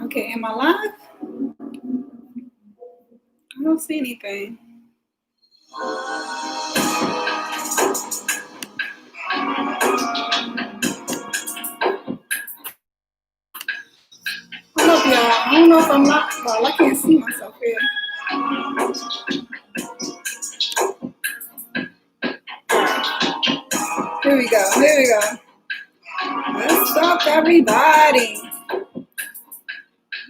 Okay, am I live? I don't see anything. Hold up, y'all. I don't know if I'm live. Well, I can't see myself here. Here we go. Here we go. Let's talk, everybody.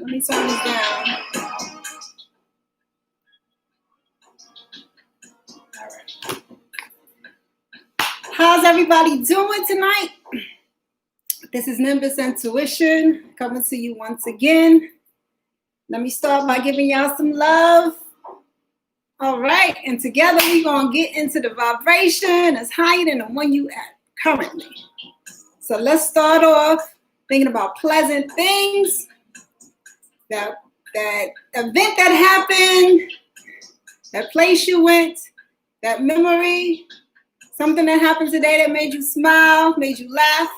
Let me turn this down. All right. How's everybody doing tonight? This is Nimbus Intuition coming to you once again. Let me start by giving y'all some love. All right, and together we're going to get into the vibration that's higher than the one you at currently. So let's start off thinking about pleasant things, that event that happened, that place you went, that memory, something that happened today that made you smile, made you laugh,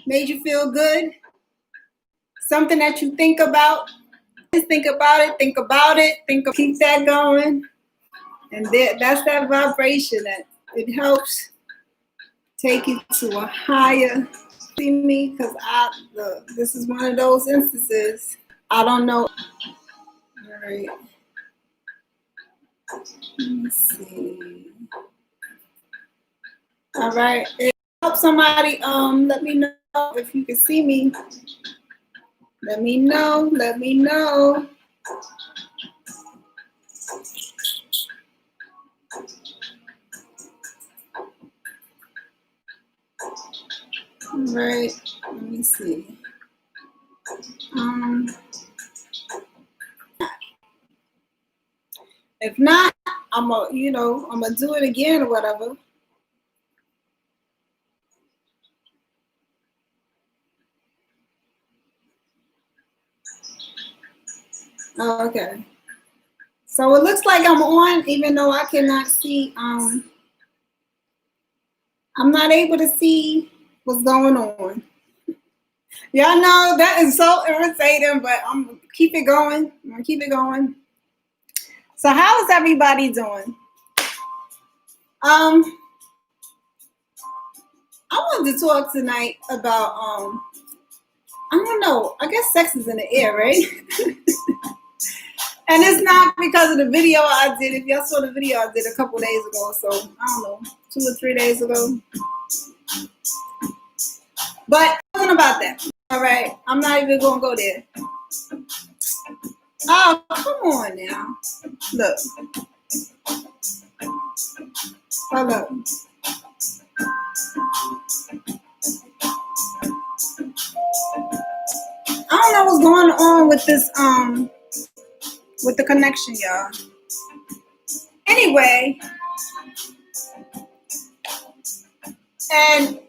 made you feel good, something that you think about. Just think about it, keep that going. And that's that vibration that it helps take you to a higher. See me, because this is one of those instances. I don't know. All right. Let me see. All right. It helps somebody. Let me know if you can see me. Let me know. Let me know. All right, let me see. If not, I'm gonna do it again or whatever. Okay. So it looks like I'm on, even though I cannot see. I'm not able to see what's going on. Y'all know that is so irritating, but I'm gonna keep it going. I'm gonna keep it going. So how is everybody doing? I wanted to talk tonight about I don't know. I guess sex is in the air, right? And it's not because of the video I did. If y'all saw the video I did a couple days ago, so I don't know, 2 or 3 days ago. But it wasn't about that. All right, I'm not even gonna go there. Oh, come on now. Look. Hold up. I don't know what's going on with this with the connection, y'all. Anyway, and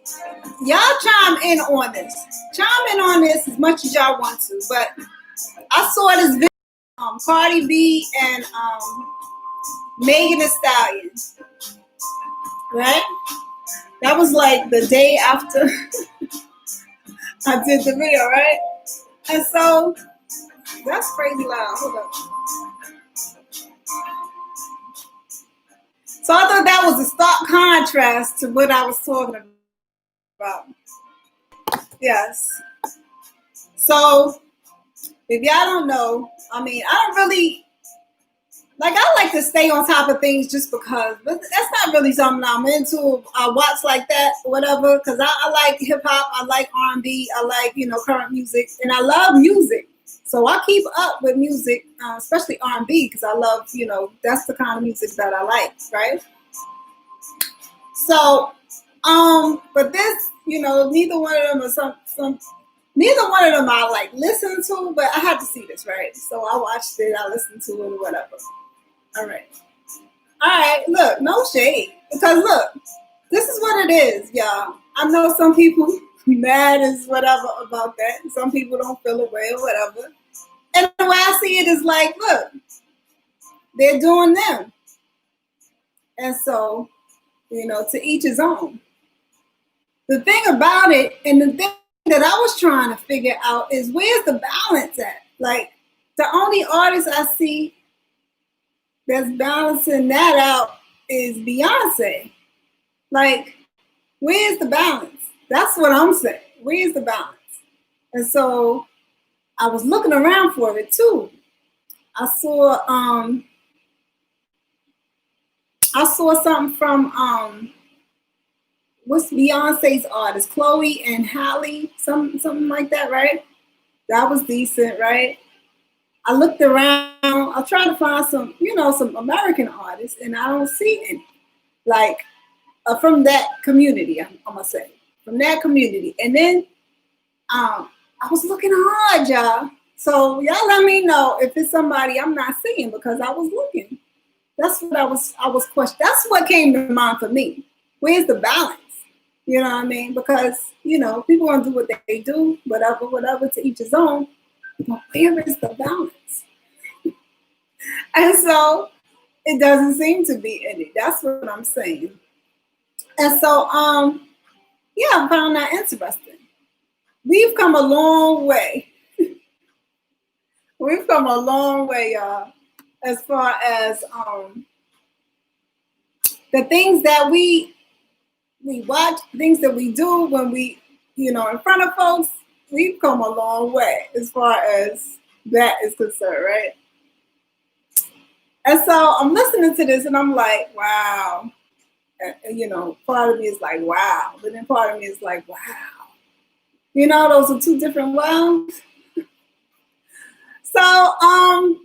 y'all chime in on this. Chime in on this as much as y'all want to. But I saw this video, Cardi B and Megan Thee Stallion. Right? That was like the day after I did the video, right? And so that's crazy loud. Hold up. So I thought that was a stark contrast to what I was talking about. Yes. So if y'all don't know, I mean, I don't really, like, I like to stay on top of things just because, but that's not really something I'm into. I watch like that, whatever, because I like hip hop, I like R&B, I like, current music, and I love music. So I keep up with music, especially R&B, because I love, that's the kind of music that I like, right? So, but this, neither one of them are neither one of them I like listen to, but I had to see this, right? So I watched it, I listened to it, or whatever. All right, look, no shade, because look, this is what it is, y'all. I know some people mad as whatever about that. Some people don't feel away or whatever. And the way I see it is like, look, they're doing them. And so To each his own. The thing about it, and the thing that I was trying to figure out is where's the balance at? Like, the only artist I see that's balancing that out is Beyonce. Like, where's the balance? That's what I'm saying. Where's the balance? And so I was looking around for it too. I saw something from what's Beyonce's artist, Chloe and Halle, something like that, right? That was decent, right? I looked around. I tried to find some American artists, and I don't see any. Like from that community, I'm gonna say from that community. And then I was looking hard, y'all. So y'all let me know if it's somebody I'm not seeing because I was looking. That's what I was questioning. That's what came to mind for me. Where's the balance? You know what I mean? Because people want to do what they do, whatever, to each his own. But where is the balance? And so it doesn't seem to be any. That's what I'm saying. And so I found that interesting. We've come a long way. We've come a long way, y'all, as far as the things that we watch, things that we do when we, in front of folks. We've come a long way as far as that is concerned, right? And so I'm listening to this and I'm like, wow. Part of me is like, wow. But then part of me is like, wow. Those are two different wows. So I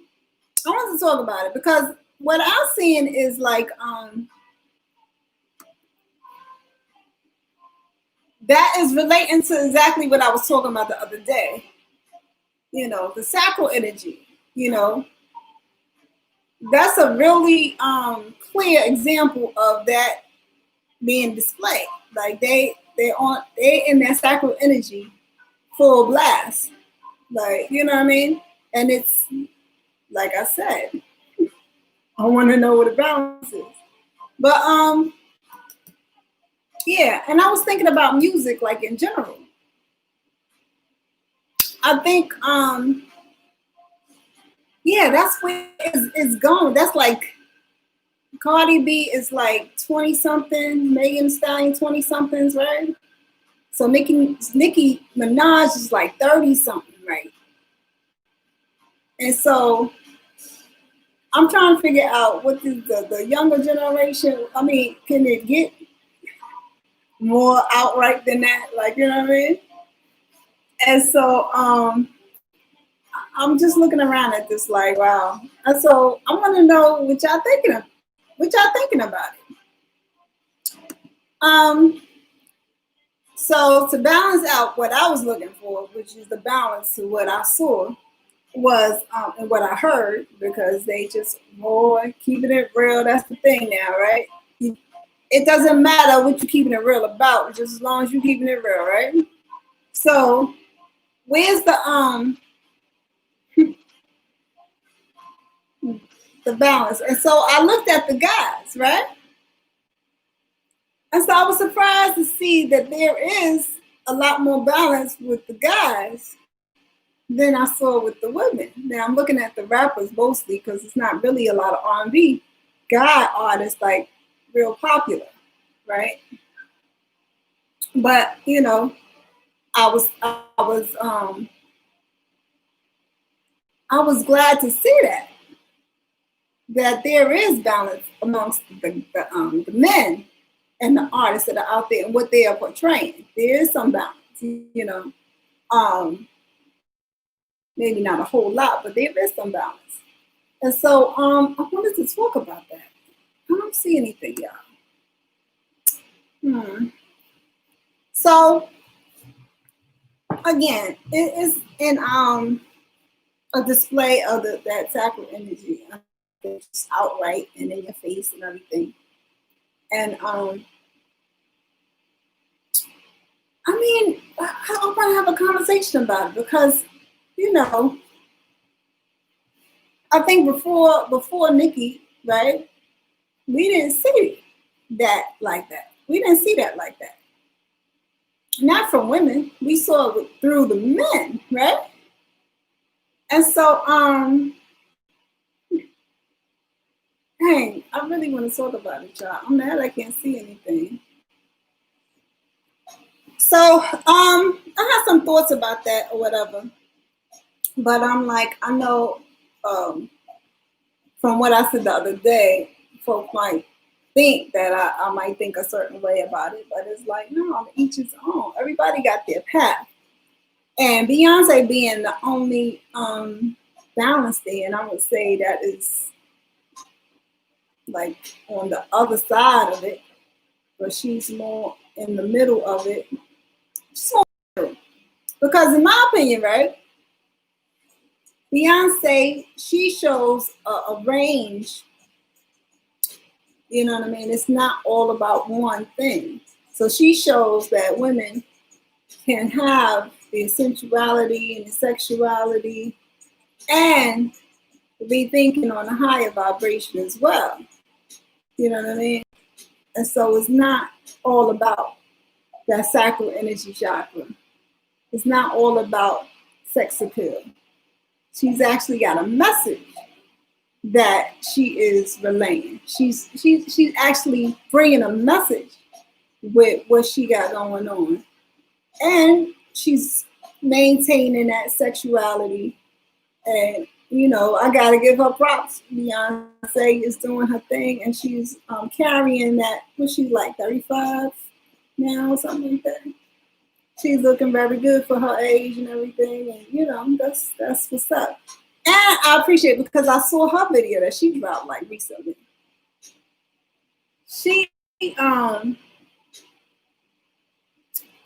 wanted to talk about it because what I'm seeing is like that is relating to exactly what I was talking about the other day. The sacral energy, that's a really clear example of that being displayed. Like they in that sacral energy full blast. Like, you know what I mean? And it's like I said, I want to know what the balance is. But and I was thinking about music like in general. I think that's where it's going. That's like Cardi B is like 20 something, Megan Thee Stallion 20 somethings, right? So Nicki Minaj is like 30 something, right? And so I'm trying to figure out what is the younger generation. I mean, can it get more outright than that? Like, you know what I mean? And so I'm just looking around at this like, wow. And so I want to know what y'all thinking about it. So to balance out what I was looking for, which is the balance to what I saw, was and what I heard, because they just keeping it real. That's the thing now, right? It doesn't matter what you're keeping it real about, just as long as you're keeping it real, right? So where's the balance? And so I looked at the guys, right? And so I was surprised to see that there is a lot more balance with the guys than I saw with the women. Now I'm looking at the rappers mostly because it's not really a lot of R&B guy artists like real popular, right? But I was glad to see that there is balance amongst the men and the artists that are out there and what they are portraying. There is some balance, maybe not a whole lot, but there is some balance. And so I wanted to talk about that. I don't see anything, y'all. So again, it is in a display of that sacral energy, just outright and in your face and everything. And I mean, I want to have a conversation about it because, I think before Nicki, right, we didn't see that like that. We didn't see that like that. Not from women. We saw it through the men, right? And so, dang, I really want to talk about it, y'all. I'm mad I can't see anything. So, I have some thoughts about that or whatever. But I'm like, I know from what I said the other day, folks might think that I might think a certain way about it, but it's like, no, each his own. Everybody got their path. And Beyonce being the only balance there, and I would say that is like on the other side of it, but she's more in the middle of it. She's more middle. Because in my opinion, right, Beyonce, she shows a range. You know what I mean? It's not all about one thing. So she shows that women can have the sensuality and the sexuality and be thinking on a higher vibration as well. You know what I mean? And so it's not all about that sacral energy chakra. It's not all about sex appeal. She's actually got a message that she is relaying. She's actually bringing a message with what she got going on. And she's maintaining that sexuality. And, you know, I got to give her props. Beyonce is doing her thing, and she's carrying that. What's she like, 35 now, something like that? She's looking very good for her age and everything. And, you know, that's what's up. And I appreciate it because I saw her video that she dropped like recently. She, I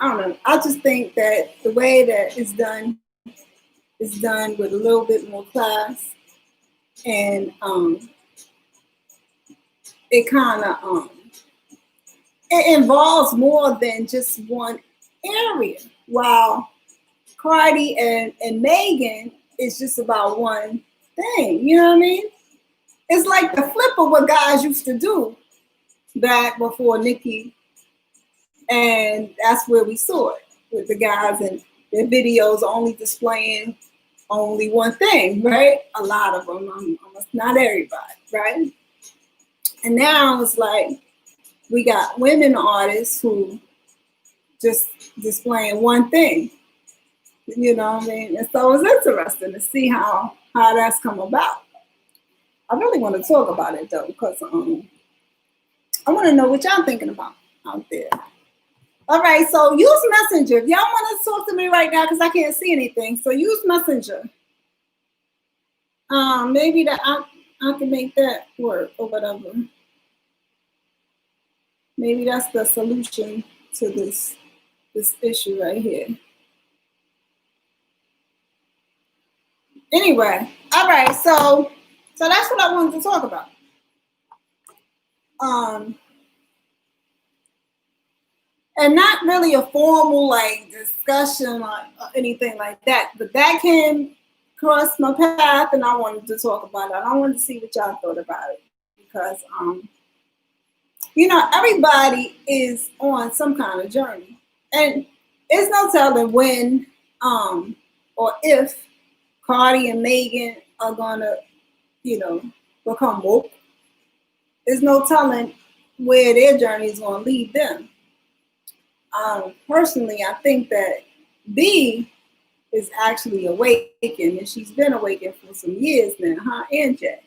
don't know. I just think that the way that it's done is done with a little bit more class, and it kind of it involves more than just one area. While Cardi and Megan is just about one thing. You know what I mean? It's like the flip of what guys used to do back before Nicki. And that's where we saw it with the guys and their videos only displaying only one thing, right? A lot of them, almost not everybody, right? And now it's like we got women artists who just displaying one thing, you know what I mean? And so it's interesting to see how that's come about. I really want to talk about it though, because I want to know what y'all thinking about out there. All right, so use Messenger. If y'all want to talk to me right now, because I can't see anything, so use Messenger. Maybe that I can make that work or whatever. Maybe that's the solution to this issue right here. Anyway, all right, so that's what I wanted to talk about. And not really a formal like discussion or anything like that, but that came across my path, and I wanted to talk about it. I wanted to see what y'all thought about it because, you know, everybody is on some kind of journey, and it's no telling when or if Cardi and Megan are gonna, you know, become woke. There's no telling where their journey is gonna lead them. Personally, I think that B is actually awakened, and she's been awakened for some years now, huh? And Jay.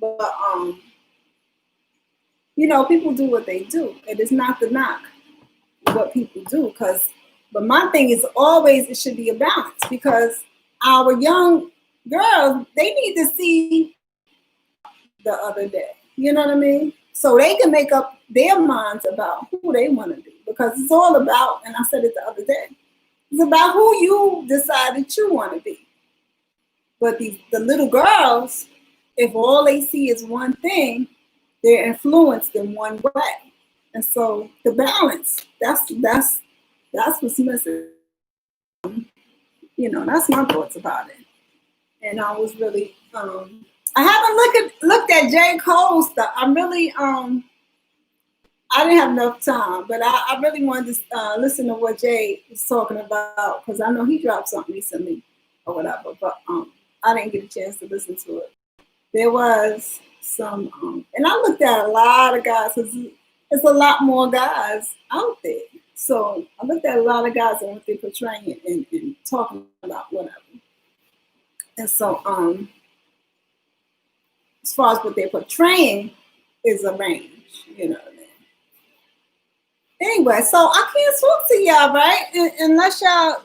But you know, people do what they do. It is not the knock what people do, but my thing is always it should be a balance, because our young girls, they need to see the other day. You know what I mean? So they can make up their minds about who they want to be, because it's all about, and I said it the other day, it's about who you decide that you want to be. But the little girls, if all they see is one thing, they're influenced in one way. And so the balance, that's what's missing. You know, that's my thoughts about it. And I was really, I haven't looked at J. Cole stuff. I'm really, I didn't have enough time, but I really wanted to listen to what Jay was talking about because I know he dropped something recently or whatever, but I didn't get a chance to listen to it. There was some, and I looked at a lot of guys because there's a lot more guys out there. So I looked at a lot of guys and what they're portraying and talking about whatever. And so, as far as what they're portraying is a range, you know what I mean? Anyway, so I can't talk to y'all, right? Unless y'all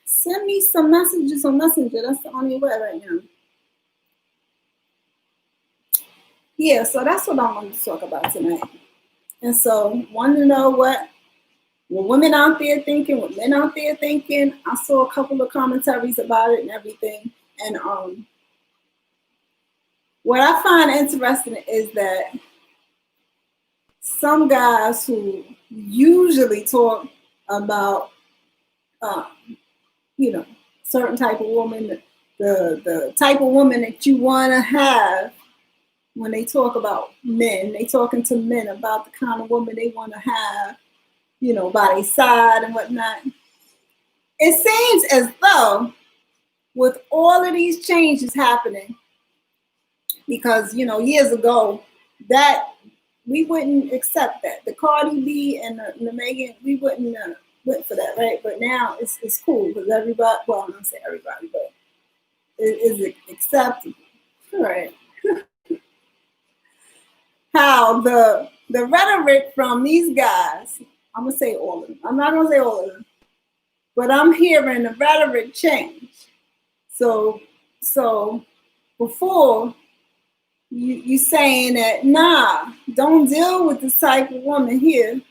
send me some messages on Messenger. That's the only way right now. Yeah, so that's what I wanted to talk about tonight. And so, wanted to know what women out there thinking, what men out there thinking. I saw a couple of commentaries about it and everything. And what I find interesting is that some guys who usually talk about, certain type of woman, the type of woman that you want to have when they talk about men, they talking to men about the kind of woman they want to have, by their side and whatnot. It seems as though with all of these changes happening, because, years ago, that we wouldn't accept that. The Cardi B and the Megan, we wouldn't went for that, right? But now it's cool because everybody, well, I'm not saying everybody, but it is acceptable, right? How the rhetoric from these guys, I'm gonna say all of them. I'm not gonna say all of them, but I'm hearing the rhetoric change. So before you saying that, nah, don't deal with this type of woman here.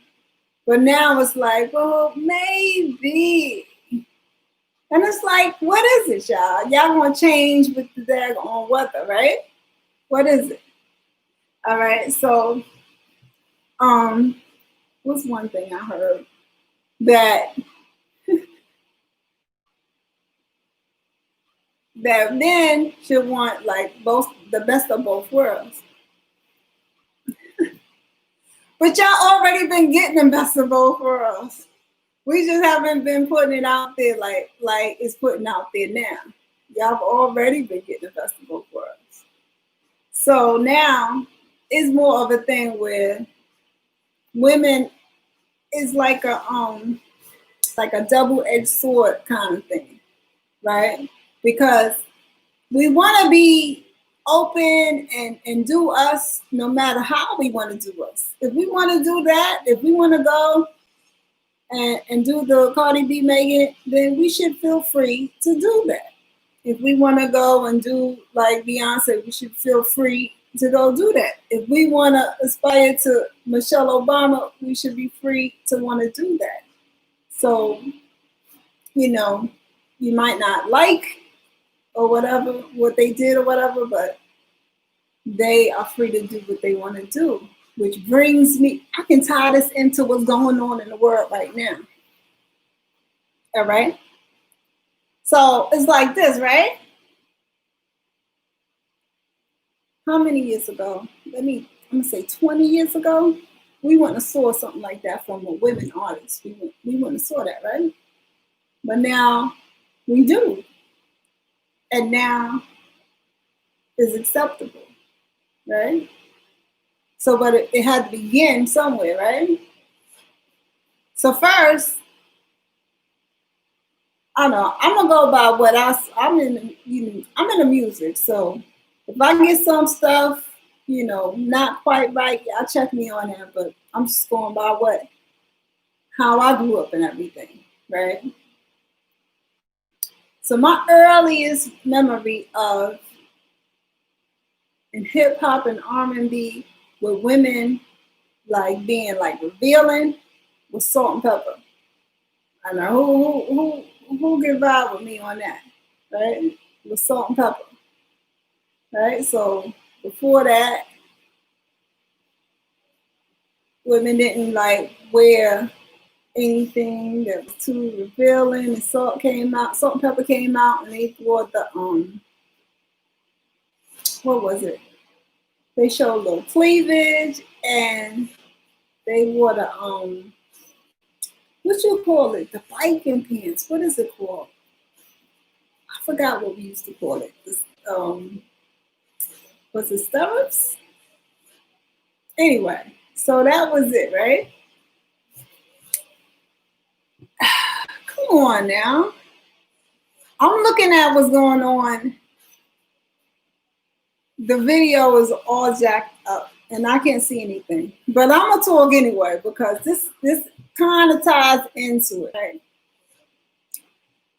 But now it's like, well, maybe. And it's like, what is it, y'all? Y'all gonna change with the daggone weather, right? What is it? All right, so what's one thing I heard? That men should want like the best of both worlds. But y'all already been getting the best of both worlds. We just haven't been putting it out there like it's putting out there now. Y'all have already been getting the best of both worlds. So now it's more of a thing where women is like a double-edged sword kind of thing, right? Because we want to be open and do us no matter how we want to do us. If we want to do that, if we want to go and do the Cardi B Megan, then we should feel free to do that. If we want to go and do like Beyonce, we should feel free to go do that. If we want to aspire to Michelle Obama, we should be free to want to do that. So, you might not like or whatever, what they did or whatever, but they are free to do what they want to do. Which brings me, I can tie this into what's going on in the world right now. All right? So it's like this, right? How many years ago? I'm gonna say 20 years ago, we wouldn't have saw something like that from a women artist. We wouldn't have saw that, right? But now we do. And now it's acceptable, right? So, but it had to begin somewhere, right? So first, I don't know. I'm gonna go by what I'm in. I'm in the music, so if I get some stuff, not quite right, y'all check me on that. But I'm just going by how I grew up and everything, right? So my earliest memory of in hip hop and R&B with women like being like revealing was Salt and Pepper. I know who can vibe with me on that, right? With Salt and Pepper, right? So before that, women didn't like wear anything that was too revealing. And Salt and Pepper came out, and they wore the what was it? They showed a little cleavage, and They wore the what you call it? The biking pants. What is it called? I forgot what we used to call it. Was it stirrups? Anyway, so that was it, right? Come on now. I'm looking at what's going on. The video is all jacked up and I can't see anything. But I'm gonna talk anyway because this kind of ties into it, right?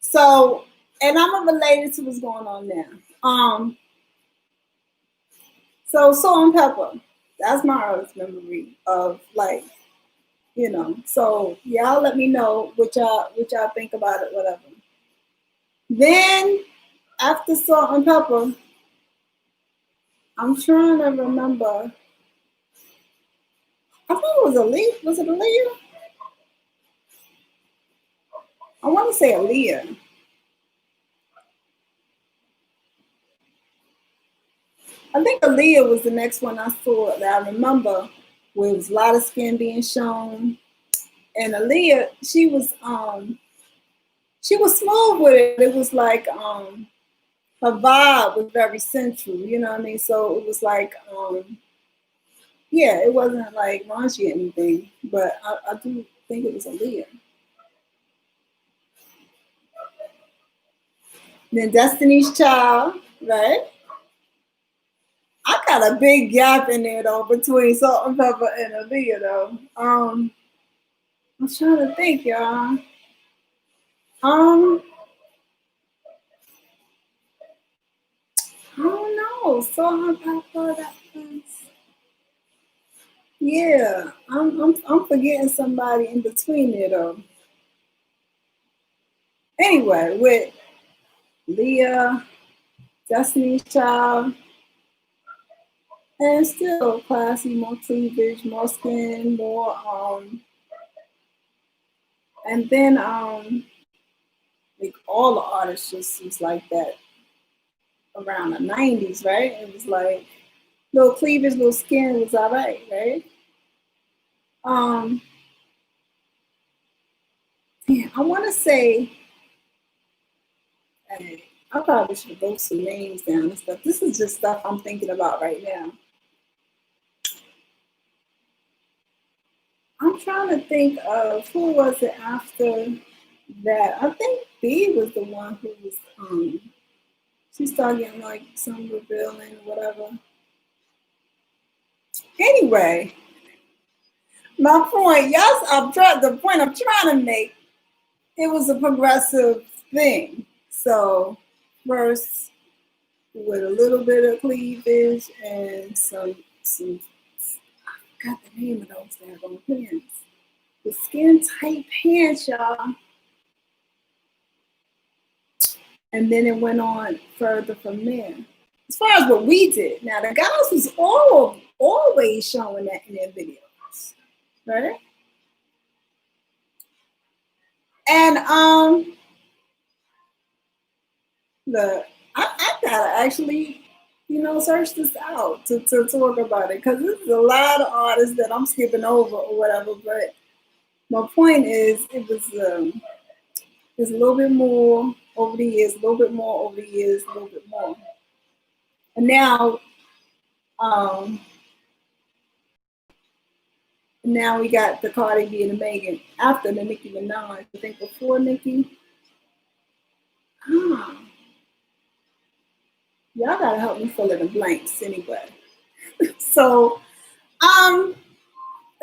So, and I'm gonna relate it to what's going on now. So salt and pepper. That's my earliest memory of like, So y'all let me know what y'all think about it, whatever. Then after salt and pepper, I'm trying to remember. I think it was Aaliyah. Was it Aaliyah? I want to say Aaliyah. I think Aaliyah was the next one I saw that I remember where it was a lot of skin being shown. And Aaliyah, she was smooth with it. It was like her vibe was very sensual, you know what I mean? So it was like yeah, it wasn't like raunchy or anything, but I do think it was Aaliyah. Then Destiny's Child, right? I got a big gap in there though between Salt and Pepper and Aaliyah though. I'm trying to think, y'all. I don't know. Salt and Pepper. That was, yeah. I'm forgetting somebody in between there though. Anyway, with Leah, Destiny's Child, and still classy, more cleavage, more skin, more and then like all the artists just was like that around the 90s, right? It was like little cleavage, little skin was all right? Um yeah, I wanna say I probably should have wrote some names down and stuff. This is just stuff I'm thinking about right now. I'm trying to think of who was it after that. I think B was the one who was she started getting like some revealing, whatever. Anyway, my point, yes, the point I'm trying to make, it was a progressive thing. So first with a little bit of cleavage and some I forgot the name of those daggone pants. The skin tight pants, y'all. And then it went on further from there. As far as what we did, now the guys was always showing that in their videos, right? And I gotta actually, search this out to talk about it because there's a lot of artists that I'm skipping over or whatever. But my point is, it's a little bit more over the years, a little bit more over the years, a little bit more. And um, now we got the Cardi B and the Megan after the Nicki Minaj. I think before Nicki. Huh. Y'all gotta help me fill in the blanks anyway. So,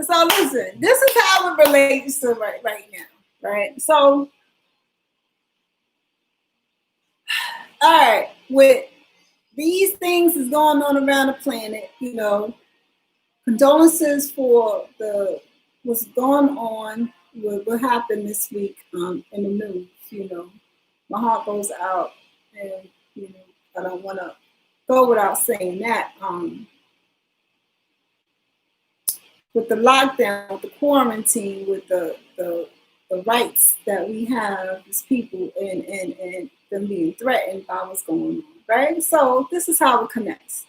so listen, this is how it relates to right now, right? So, all right, with these things is going on around the planet, condolences for what's going on, what happened this week in the news. My heart goes out, and I don't want to go without saying that. With the lockdown, with the quarantine, with the rights that we have as people, and them being threatened by what's going on, right? So this is how it connects.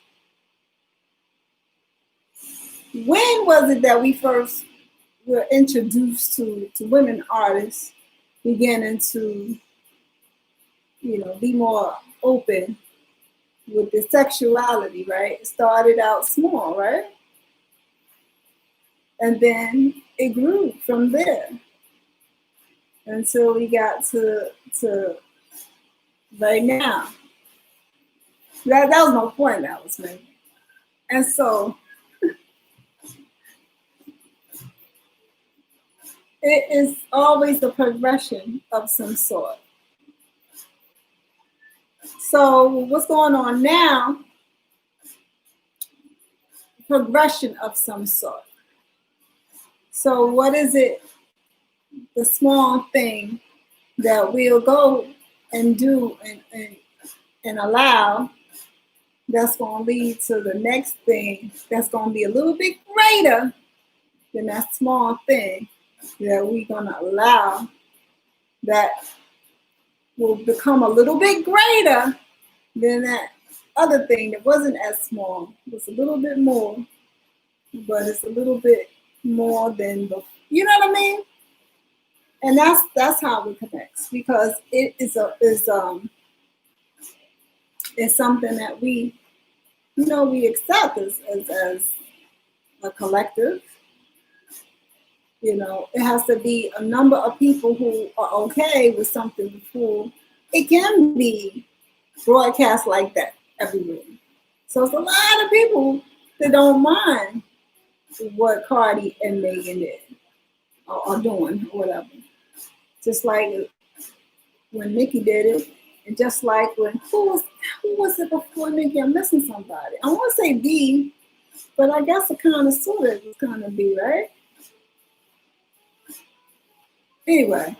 When was it that we first we're introduced to women artists beginning to, be more open with the sexuality, right? It started out small, right? And then it grew from there until we got to right now. That was my point that was making. And so it is always a progression of some sort. So what's going on now? Progression of some sort. So what is it? The small thing that we'll go and do and allow that's going to lead to the next thing that's going to be a little bit greater than that small thing that we're going to allow that will become a little bit greater than that other thing that wasn't as small. It's a little bit more, but it's a little bit more than the, you know what I mean? And that's how we connect, because it is it's something that we accept as a collective. It has to be a number of people who are okay with something before it can be broadcast like that everywhere. So it's a lot of people that don't mind what Cardi and Megan did or doing or whatever. Just like when Nicki did it, and just like when who was it before Nicki? I'm missing somebody. I want to say B, but I guess it kind of sort of was kind of B, right? Anyway,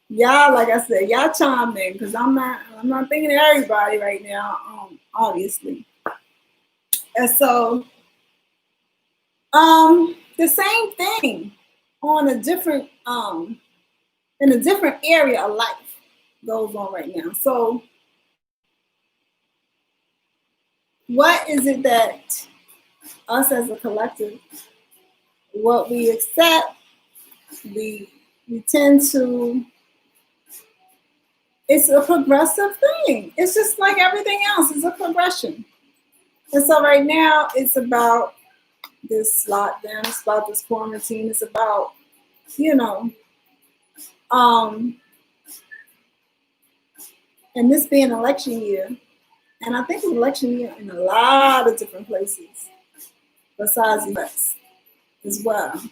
y'all, like I said, y'all chime in, because I'm not thinking of everybody right now, obviously. And so, the same thing on a different in a different area of life goes on right now. So what is it that us as a collective, what we accept, we tend to, it's a progressive thing. It's just like everything else, it's a progression. And so right now it's about this lockdown, it's about this quarantine, it's about, and this being election year, and I think election year in a lot of different places besides the US as well.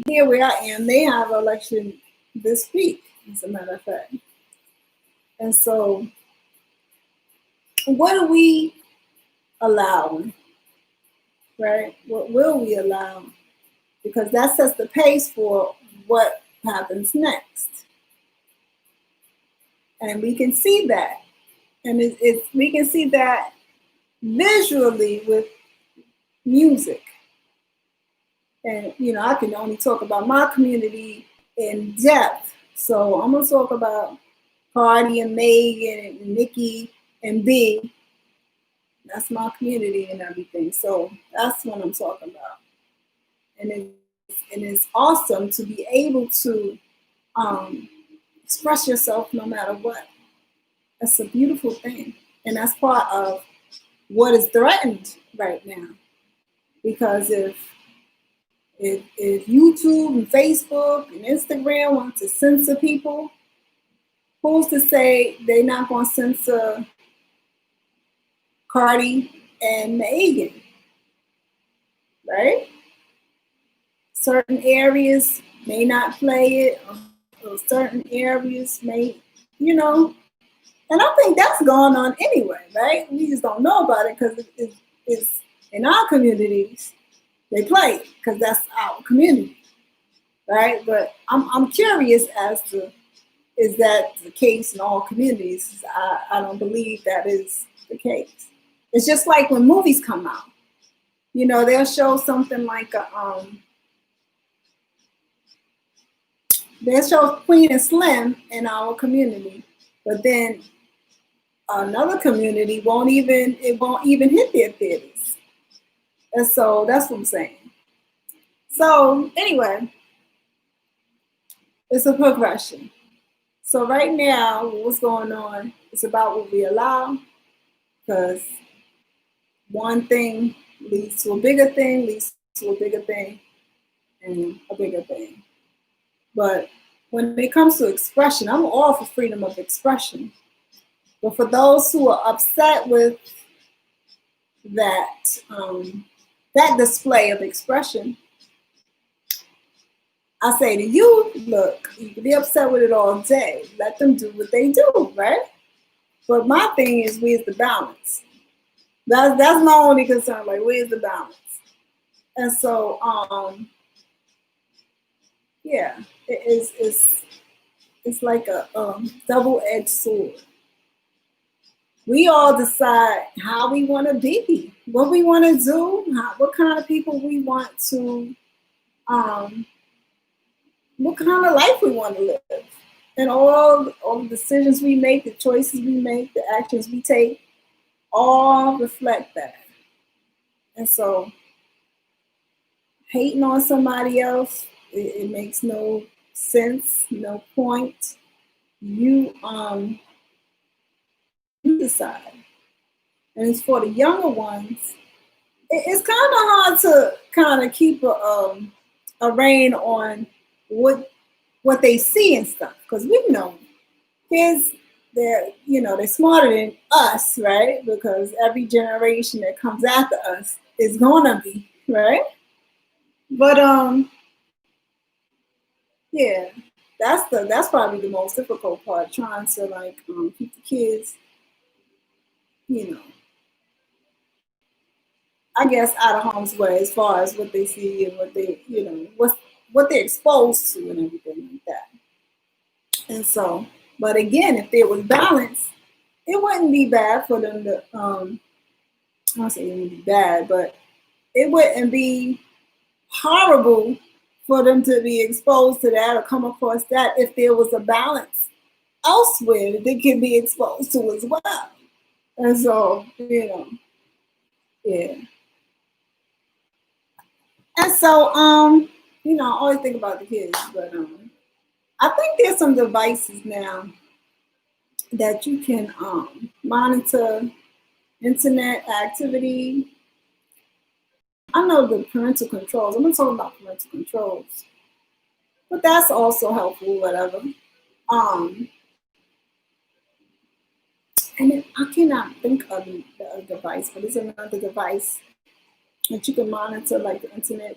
Here where I am, they have an election this week, as a matter of fact. And so what are we allowing, right? What will we allow? Because that sets the pace for what happens next. And we can see that. And we can see that visually with music. And, I can only talk about my community in depth. So I'm going to talk about Cardi and Megan and Nicki and B. That's my community and everything. So that's what I'm talking about. And it's awesome to be able to express yourself no matter what. That's a beautiful thing. And that's part of what is threatened right now. Because if YouTube and Facebook and Instagram want to censor people, who's to say they're not going to censor Cardi and Megan, right? Certain areas may not play it, or certain areas may, and I think that's going on anyway, right? We just don't know about it because it's in our communities, they play it because that's our community, right? But I'm curious as to, is that the case in all communities? I don't believe that is the case. It's just like when movies come out, they'll show something like they'll show Queen and Slim in our community, but then another community won't even hit their theaters. And so that's what I'm saying. So anyway, it's a progression. So right now, what's going on is about what we allow, because one thing leads to a bigger thing, leads to a bigger thing, and a bigger thing. But when it comes to expression, I'm all for freedom of expression. But for those who are upset with that that display of expression, I say to you, look, you can be upset with it all day. Let them do what they do, right? But my thing is, where's the balance? That's my only concern. Like, where's the balance? And so, yeah, it's like a double-edged sword. We all decide how we want to be, what we want to do, what kind of people we want to, what kind of life we want to live. And all the decisions we make, the choices we make, the actions we take, all reflect that. And so hating on somebody else, it makes no sense, no point. You decide. And it's for the younger ones. It's kind of hard to kind of keep a rein on what they see and stuff, because we know kids, they're smarter than us, right? Because every generation that comes after us is gonna be, right? But yeah, that's probably the most difficult part, trying to like keep the kids, you know, I guess out of harm's way as far as what they see and what they, what they're exposed to and everything like that. And so, but again, if there was balance, it wouldn't be bad for them to I don't say it would be bad, but it wouldn't be horrible for them to be exposed to that or come across that if there was a balance elsewhere that they can be exposed to as well. And so, yeah. And so, I always think about the kids, but I think there's some devices now that you can monitor internet activity. I know the parental controls. I'm not talking about parental controls, but that's also helpful, whatever. Um, I cannot think of the device, but it's another device that you can monitor, like the internet,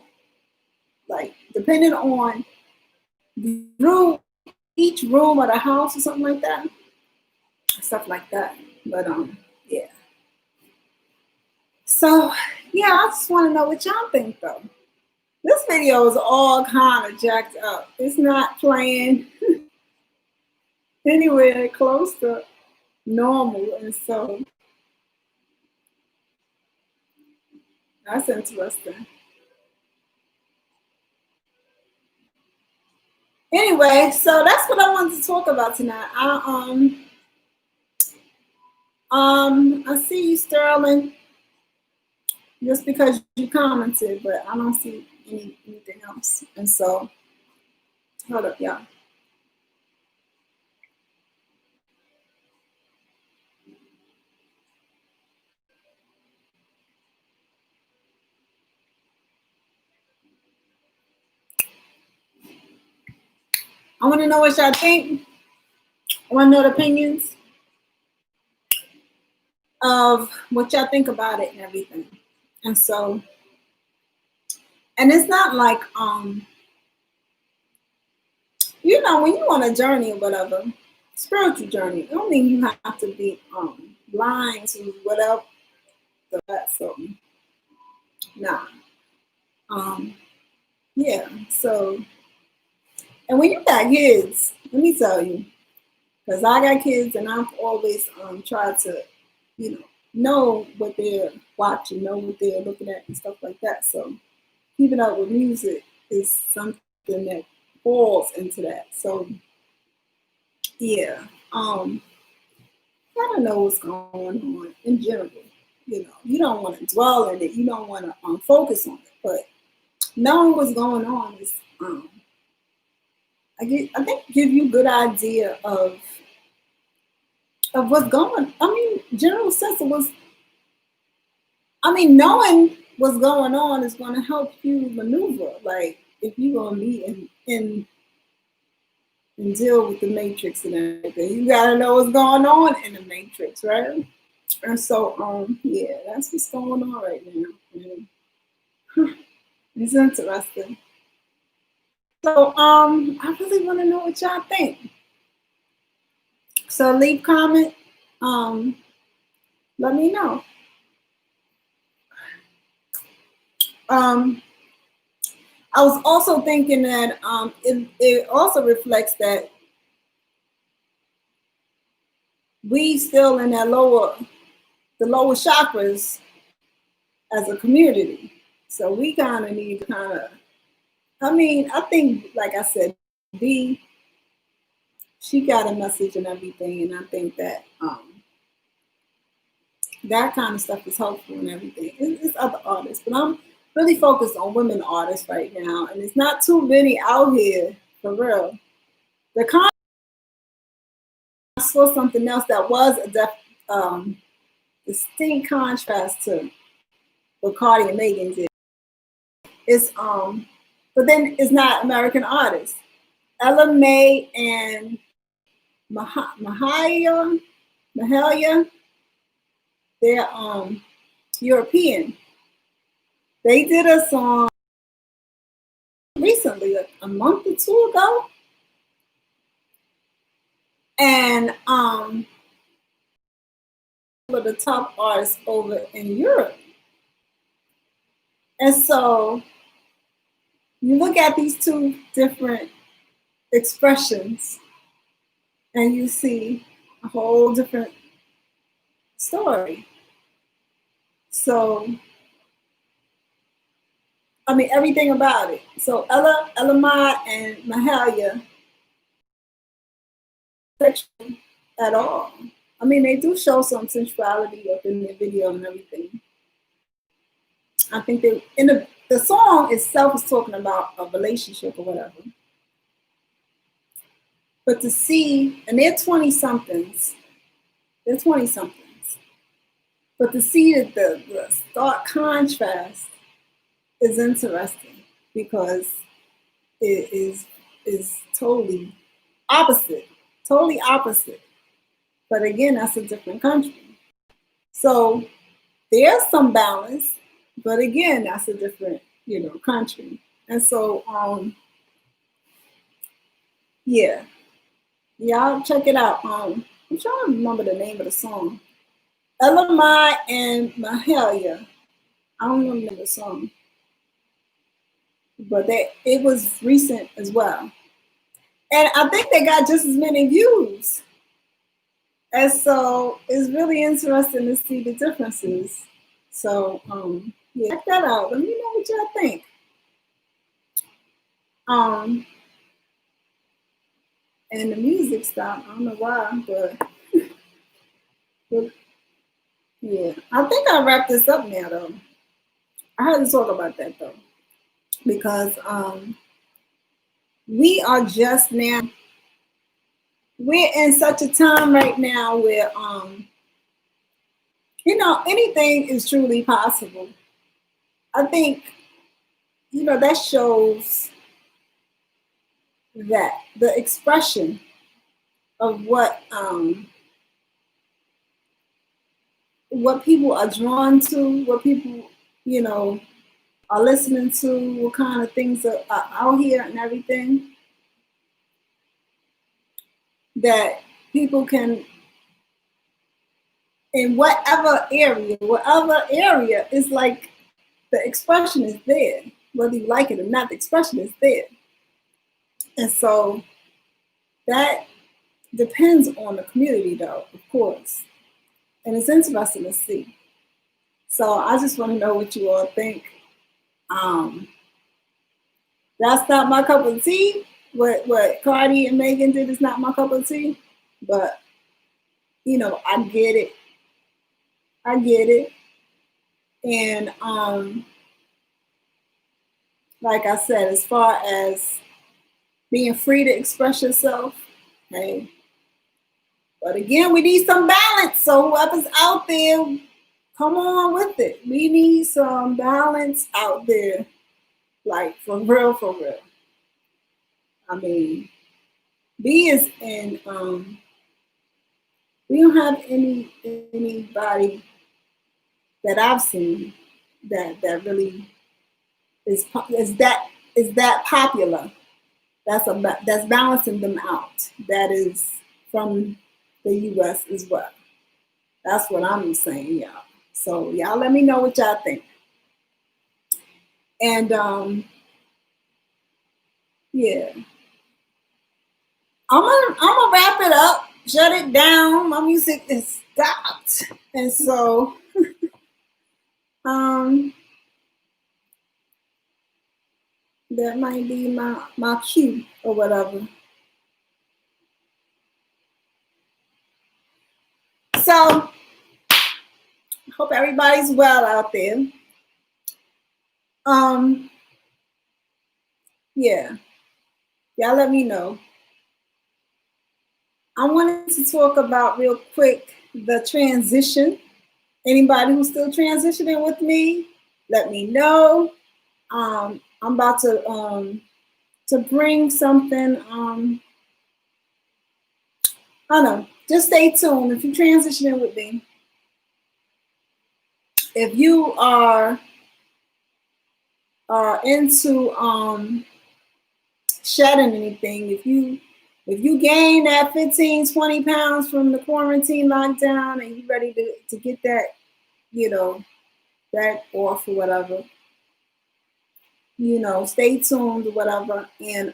like depending on the room, each room of the house or something like that, stuff like that. But yeah. So yeah, I just want to know what y'all think though. This video is all kind of jacked up. It's not playing anywhere close to normal, and so that's interesting. Anyway, so that's what I wanted to talk about tonight. I see you, Sterling, just because you commented, but I don't see anything else. And so, hold up, y'all. I want to know what y'all think. I want to know the opinions of what y'all think about it and everything. And so, and it's not like when you on a journey or whatever, spiritual journey, it don't mean you have to be blind to whatever that. So nah. Yeah. So, and when you got kids, let me tell you, because I got kids and I've always tried to, know what they're watching, know what they're looking at and stuff like that. So keeping up with music is something that falls into that. So yeah, I don't know what's going on in general. You don't want to dwell in it. You don't want to focus on it. But knowing what's going on is, I think, give you a good idea of what's going. I mean, general sense of what's. I mean, knowing what's going on is going to help you maneuver. Like if you're going to be and deal with the matrix and everything, you got to know what's going on in the matrix, right? And so, yeah, that's what's going on right now. And it's interesting. So, I really want to know what y'all think. So leave comment. Let me know. I was also thinking that it also reflects that we still in that the lower chakras as a community. So we kind of need to I mean, I think, like I said, B, she got a message and everything, and I think that that kind of stuff is helpful and everything. It's other artists, but I'm really focused on women artists right now, and it's not too many out here for real. I saw something else that was a distinct contrast to what Cardi and Megan did. It's but then it's not American artists. Ella May and Mahalia, they're European. They did a song recently, like a month or two ago, and were the top artists over in Europe. And so you look at these two different expressions and you see a whole different story. So, I mean, everything about it. So Ella Mai and Mahalia, sexual at all. I mean, they do show some sensuality up in the video and everything. I think they in the song itself is talking about a relationship or whatever. But to see, and they're 20 somethings, they're 20 somethings. But to see that the stark contrast is interesting because it is totally opposite. But again, that's a different country. So there's some balance, but again, that's a different, country. And so yeah. Y'all check it out. I'm trying to remember the name of the song. Ella Mai and Mahalia. I don't remember the song. But it was recent as well. And I think they got just as many views. And so it's really interesting to see the differences. So yeah, check that out. Let me know what y'all think. And the music stopped. I don't know why, but yeah. I think I wrapped this up now though. I had to talk about that though. Because we are just now, we're in such a time right now where anything is truly possible. I think that shows that the expression of what people are drawn to, what people are listening to, what kind of things are out here and everything, that people can, in whatever area, it's like the expression is there. Whether you like it or not, the expression is there. And so that depends on the community though, of course. And it's interesting to see. So I just want to know what you all think. That's not my cup of tea. What Cardi and Megan did is not my cup of tea. But I get it. And like I said, as far as being free to express yourself, hey. But again, we need some balance. So whoever's out there, come on with it. We need some balance out there. Like for real, for real. I mean, B is in we don't have anybody that I've seen that really is that popular. That's balancing them out. That is from the U.S. as well. That's what I'm saying, y'all. So y'all let me know what y'all think. And yeah, I'm gonna wrap it up, shut it down. My music is stopped, and so um that might be my cue or whatever. So hope everybody's well out there. Um yeah, y'all let me know. I wanted to talk about real quick the transition. Anybody who's still transitioning with me, let me know. I'm about to bring something. I don't know. Just stay tuned. If you're transitioning with me, if you are into shedding anything, if you gain that 15, 20 pounds from the quarantine lockdown and you ready to get that, that off or whatever, stay tuned or whatever. And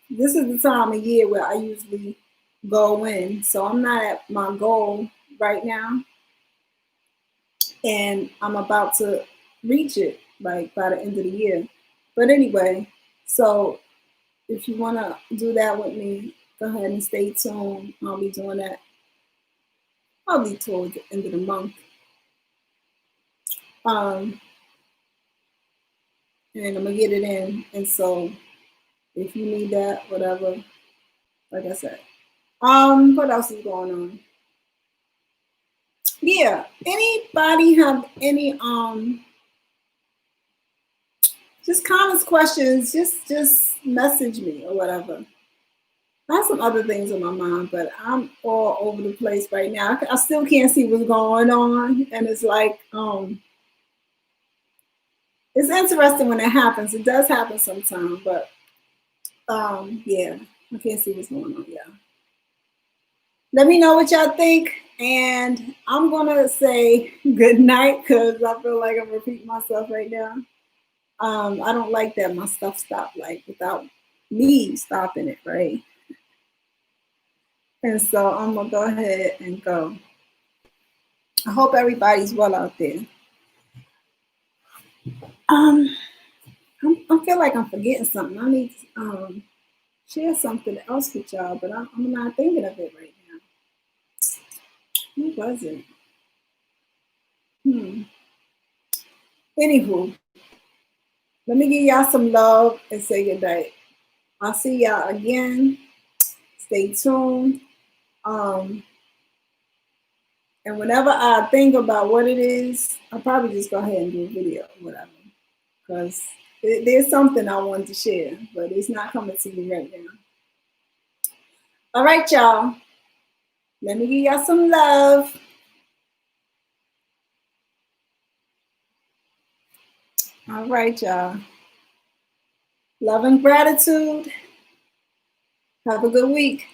this is the time of year where I usually go in. So I'm not at my goal right now. And I'm about to reach it like by the end of the year. But anyway, so if you want to do that with me, go ahead and stay tuned. I'll be doing that probably towards the end of the month. Um, and I'm gonna get it in. And so if you need that, whatever, like I said. What else is going on? Yeah. Anybody have any just comments, questions, just message me or whatever. I have some other things on my mind, but I'm all over the place right now. I still can't see what's going on, and it's like it's interesting when it happens. It does happen sometimes, but yeah, I can't see what's going on. Yeah, let me know what y'all think, and I'm gonna say good night because I feel like I'm repeating myself right now. I don't like that my stuff stopped like without me stopping it, right? And so I'm gonna go ahead and go. I hope everybody's well out there. Um, I feel like I'm forgetting something. I need to share something else with y'all, but I'm not thinking of it right now. Who was it? Anywho, let me give y'all some love and say good night. I'll see y'all again. Stay tuned. Um, and whenever I think about what it is, I'll probably just go ahead and do a video or whatever. Because there's something I wanted to share, but it's not coming to me right now. All right, y'all. Let me give y'all some love. All right, y'all. Love and gratitude. Have a good week.